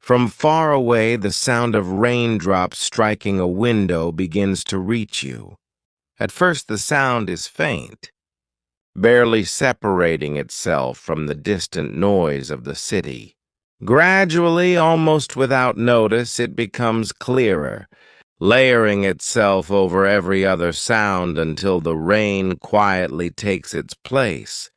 From far away, the sound of raindrops striking a window begins to reach you. At first, the sound is faint, barely separating itself from the distant noise of the city. Gradually, almost without notice, it becomes clearer, layering itself over every other sound until the rain quietly takes its place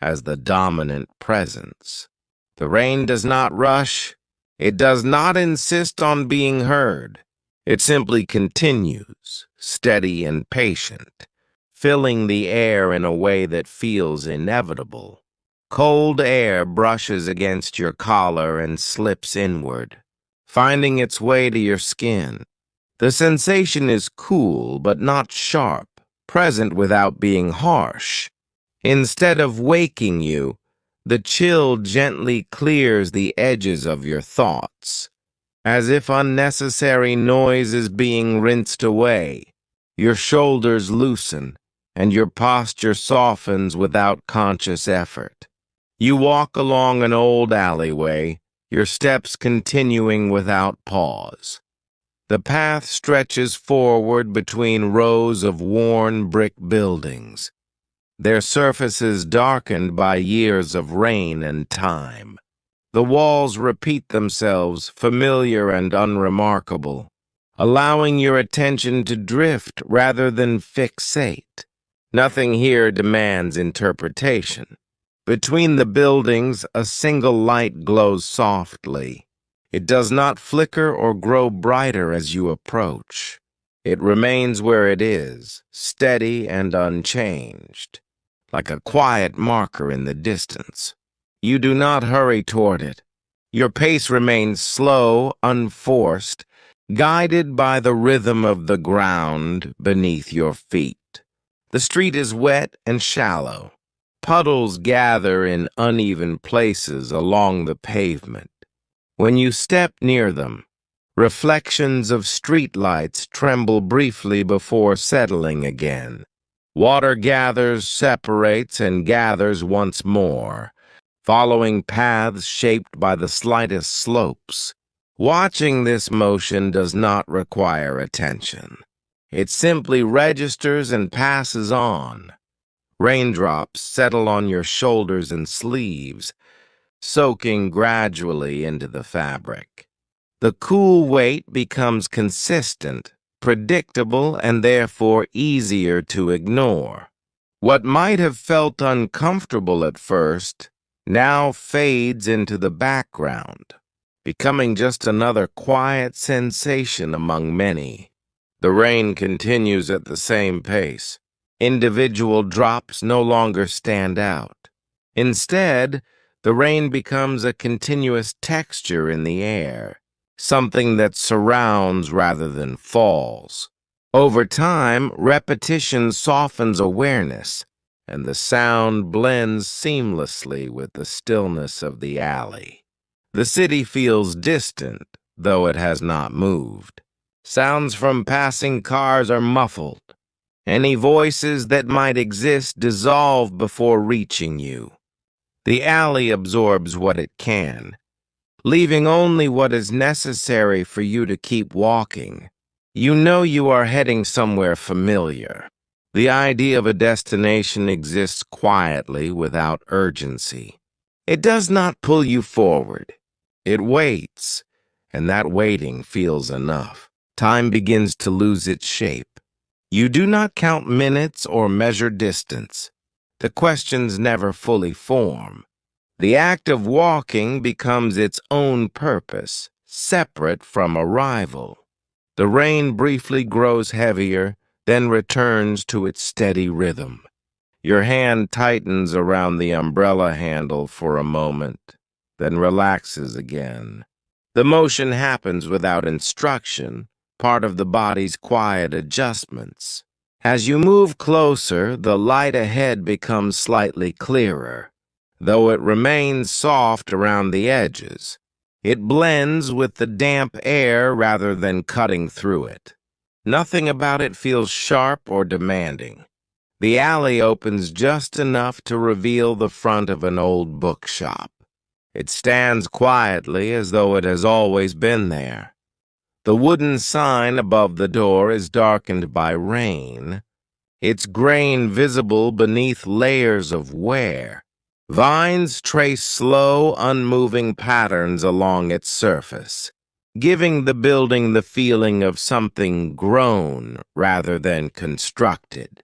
as the dominant presence. The rain does not rush. It does not insist on being heard. It simply continues, steady and patient, filling the air in a way that feels inevitable. Cold air brushes against your collar and slips inward, finding its way to your skin. The sensation is cool but not sharp, present without being harsh. Instead of waking you, the chill gently clears the edges of your thoughts. As if unnecessary noise is being rinsed away, your shoulders loosen and your posture softens without conscious effort. You walk along an old alleyway, your steps continuing without pause. The path stretches forward between rows of worn brick buildings, their surfaces darkened by years of rain and time. The walls repeat themselves, familiar and unremarkable, allowing your attention to drift rather than fixate. Nothing here demands interpretation. Between the buildings, a single light glows softly. It does not flicker or grow brighter as you approach. It remains where it is, steady and unchanged, like a quiet marker in the distance. You do not hurry toward it. Your pace remains slow, unforced, guided by the rhythm of the ground beneath your feet. The street is wet and shallow. Puddles gather in uneven places along the pavement. When you step near them, reflections of streetlights tremble briefly before settling again. Water gathers, separates, and gathers once more, following paths shaped by the slightest slopes. Watching this motion does not require attention. It simply registers and passes on. Raindrops settle on your shoulders and sleeves, soaking gradually into the fabric. The cool weight becomes consistent, predictable, and therefore easier to ignore. What might have felt uncomfortable at first now fades into the background, becoming just another quiet sensation among many. The rain continues at the same pace. Individual drops no longer stand out. Instead, the rain becomes a continuous texture in the air, something that surrounds rather than falls. Over time, repetition softens awareness, and the sound blends seamlessly with the stillness of the alley. The city feels distant, though it has not moved. Sounds from passing cars are muffled. Any voices that might exist dissolve before reaching you. The alley absorbs what it can, leaving only what is necessary for you to keep walking. You know you are heading somewhere familiar. The idea of a destination exists quietly without urgency. It does not pull you forward. It waits, and that waiting feels enough. Time begins to lose its shape. You do not count minutes or measure distance. The questions never fully form. The act of walking becomes its own purpose, separate from arrival. The rain briefly grows heavier, then returns to its steady rhythm. Your hand tightens around the umbrella handle for a moment, then relaxes again. The motion happens without instruction, part of the body's quiet adjustments. As you move closer, the light ahead becomes slightly clearer, though it remains soft around the edges. It blends with the damp air rather than cutting through it. Nothing about it feels sharp or demanding. The alley opens just enough to reveal the front of an old bookshop. It stands quietly as though it has always been there. The wooden sign above the door is darkened by rain, its grain visible beneath layers of wear. Vines trace slow, unmoving patterns along its surface, giving the building the feeling of something grown rather than constructed.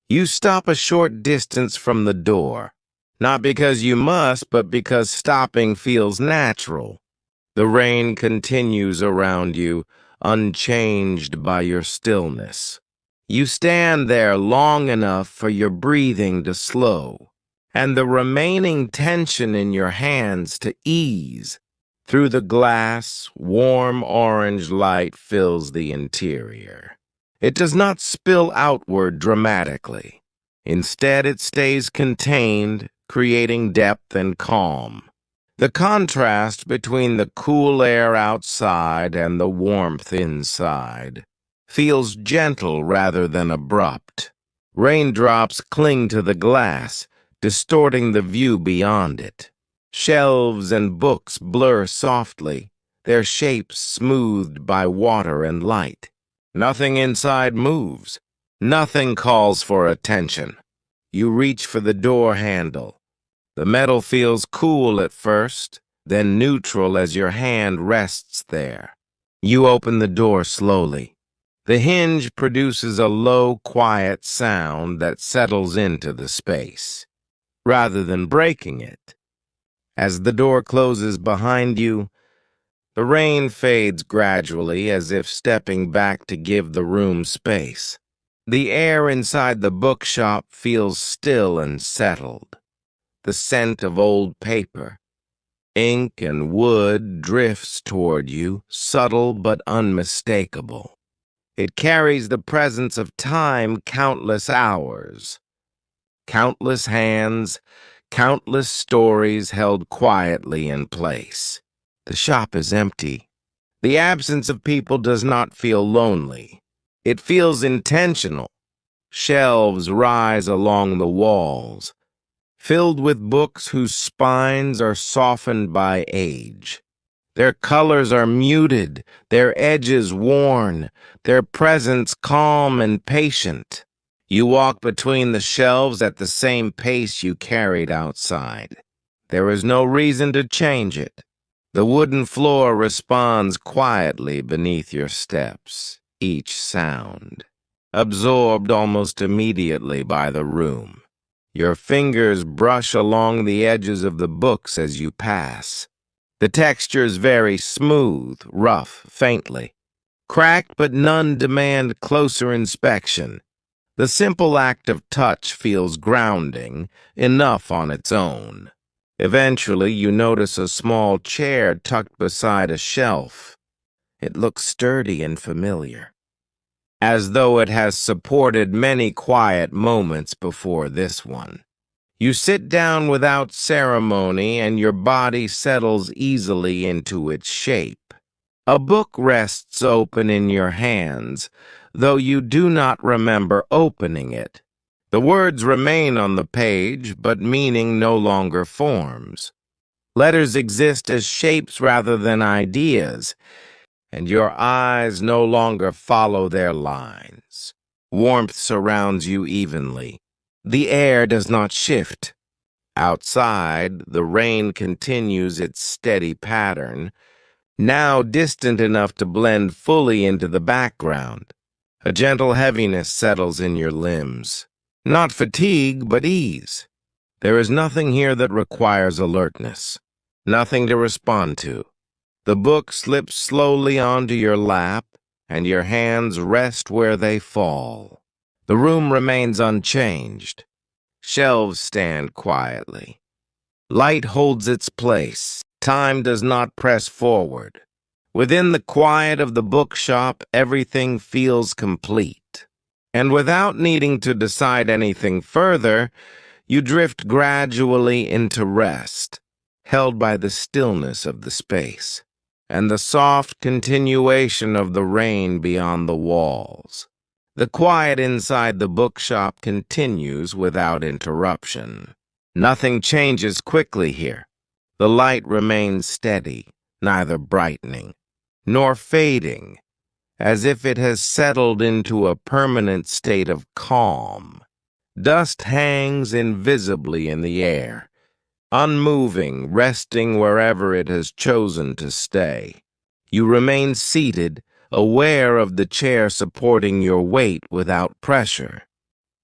You stop a short distance from the door, not because you must, but because stopping feels natural. The rain continues around you, unchanged by your stillness. You stand there long enough for your breathing to slow, and the remaining tension in your hands to ease. Through the glass, warm orange light fills the interior. It does not spill outward dramatically. Instead, it stays contained, creating depth and calm. The contrast between the cool air outside and the warmth inside feels gentle rather than abrupt. Raindrops cling to the glass, distorting the view beyond it. Shelves and books blur softly, their shapes smoothed by water and light. Nothing inside moves. Nothing calls for attention. You reach for the door handle. The metal feels cool at first, then neutral as your hand rests there. You open the door slowly. The hinge produces a low, quiet sound that settles into the space, rather than breaking it. As the door closes behind you, the rain fades gradually as if stepping back to give the room space. The air inside the bookshop feels still and settled. The scent of old paper, ink, and wood drifts toward you, subtle but unmistakable. It carries the presence of time, countless hours, countless hands, countless stories held quietly in place. The shop is empty. The absence of people does not feel lonely. It feels intentional. Shelves rise along the walls, filled with books whose spines are softened by age. Their colors are muted, their edges worn, their presence calm and patient. You walk between the shelves at the same pace you carried outside. There is no reason to change it. The wooden floor responds quietly beneath your steps, each sound absorbed almost immediately by the room. Your fingers brush along the edges of the books as you pass. The textures vary smooth, rough, faintly. Cracked, but none demand closer inspection. The simple act of touch feels grounding, enough on its own. Eventually, you notice a small chair tucked beside a shelf. It looks sturdy and familiar, as though it has supported many quiet moments before this one. You sit down without ceremony, and your body settles easily into its shape. A book rests open in your hands, though you do not remember opening it. The words remain on the page, but meaning no longer forms. Letters exist as shapes rather than ideas, and your eyes no longer follow their lines. Warmth surrounds you evenly. The air does not shift. Outside, the rain continues its steady pattern, now distant enough to blend fully into the background. A gentle heaviness settles in your limbs. Not fatigue, but ease. There is nothing here that requires alertness, nothing to respond to. The book slips slowly onto your lap, and your hands rest where they fall. The room remains unchanged. Shelves stand quietly. Light holds its place. Time does not press forward. Within the quiet of the bookshop, everything feels complete. And without needing to decide anything further, you drift gradually into rest, held by the stillness of the space, and the soft continuation of the rain beyond the walls. The quiet inside the bookshop continues without interruption. Nothing changes quickly here. The light remains steady, neither brightening nor fading, as if it has settled into a permanent state of calm. Dust hangs invisibly in the air, unmoving, resting wherever it has chosen to stay. You remain seated, aware of the chair supporting your weight without pressure.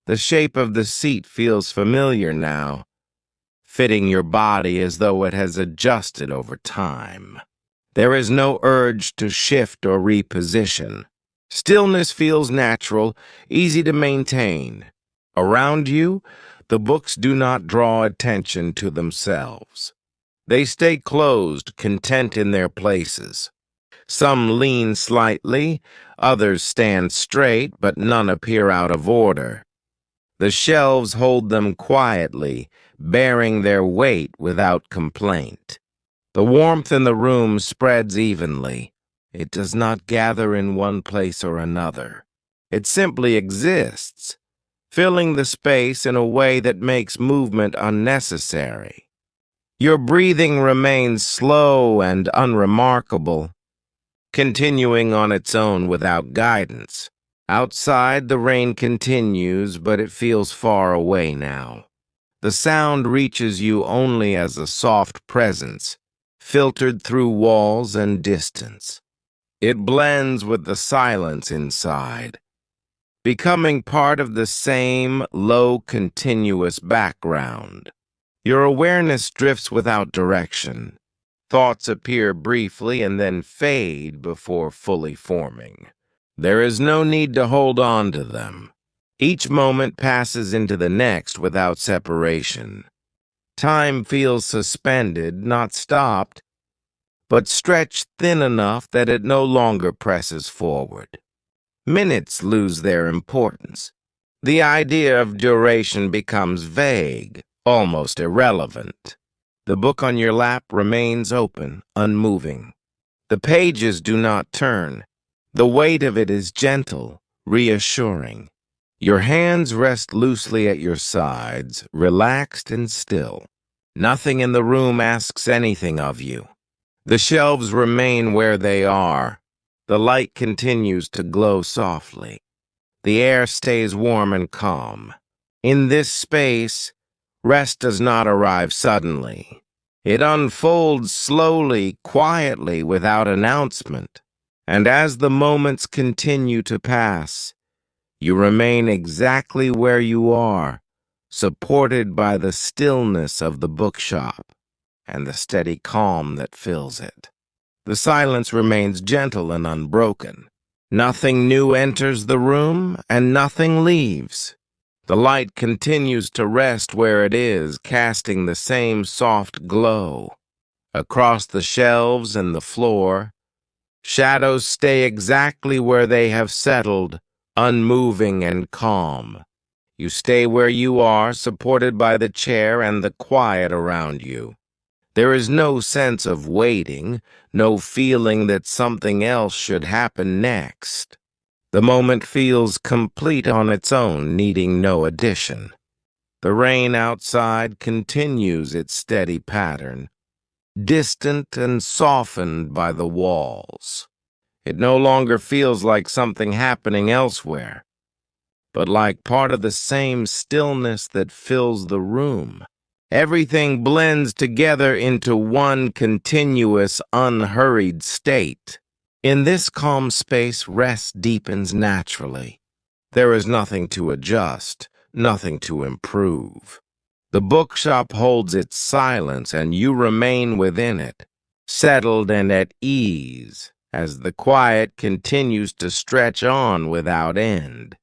The shape of the seat feels familiar now, fitting your body as though it has adjusted over time. There is no urge to shift or reposition. Stillness feels natural, easy to maintain. Around you, the books do not draw attention to themselves. They stay closed, content in their places. Some lean slightly, others stand straight, but none appear out of order. The shelves hold them quietly, bearing their weight without complaint. The warmth in the room spreads evenly. It does not gather in one place or another. It simply exists, filling the space in a way that makes movement unnecessary. Your breathing remains slow and unremarkable, continuing on its own without guidance. Outside, the rain continues, but it feels far away now. The sound reaches you only as a soft presence, filtered through walls and distance. It blends with the silence inside, becoming part of the same low, continuous background. Your awareness drifts without direction. Thoughts appear briefly and then fade before fully forming. There is no need to hold on to them. Each moment passes into the next without separation. Time feels suspended, not stopped, but stretched thin enough that it no longer presses forward. Minutes lose their importance. The idea of duration becomes vague, almost irrelevant. The book on your lap remains open, unmoving. The pages do not turn. The weight of it is gentle, reassuring. Your hands rest loosely at your sides, relaxed and still. Nothing in the room asks anything of you. The shelves remain where they are. The light continues to glow softly. The air stays warm and calm. In this space, rest does not arrive suddenly. It unfolds slowly, quietly, without announcement. And as the moments continue to pass, you remain exactly where you are, supported by the stillness of the bookshop and the steady calm that fills it. The silence remains gentle and unbroken. Nothing new enters the room, and nothing leaves. The light continues to rest where it is, casting the same soft glow. Across the shelves and the floor, shadows stay exactly where they have settled, unmoving and calm. You stay where you are, supported by the chair and the quiet around you. There is no sense of waiting, no feeling that something else should happen next. The moment feels complete on its own, needing no addition. The rain outside continues its steady pattern, distant and softened by the walls. It no longer feels like something happening elsewhere, but like part of the same stillness that fills the room. Everything blends together into one continuous, unhurried state. In this calm space, rest deepens naturally. There is nothing to adjust, nothing to improve. The bookshop holds its silence, and you remain within it, settled and at ease, as the quiet continues to stretch on without end.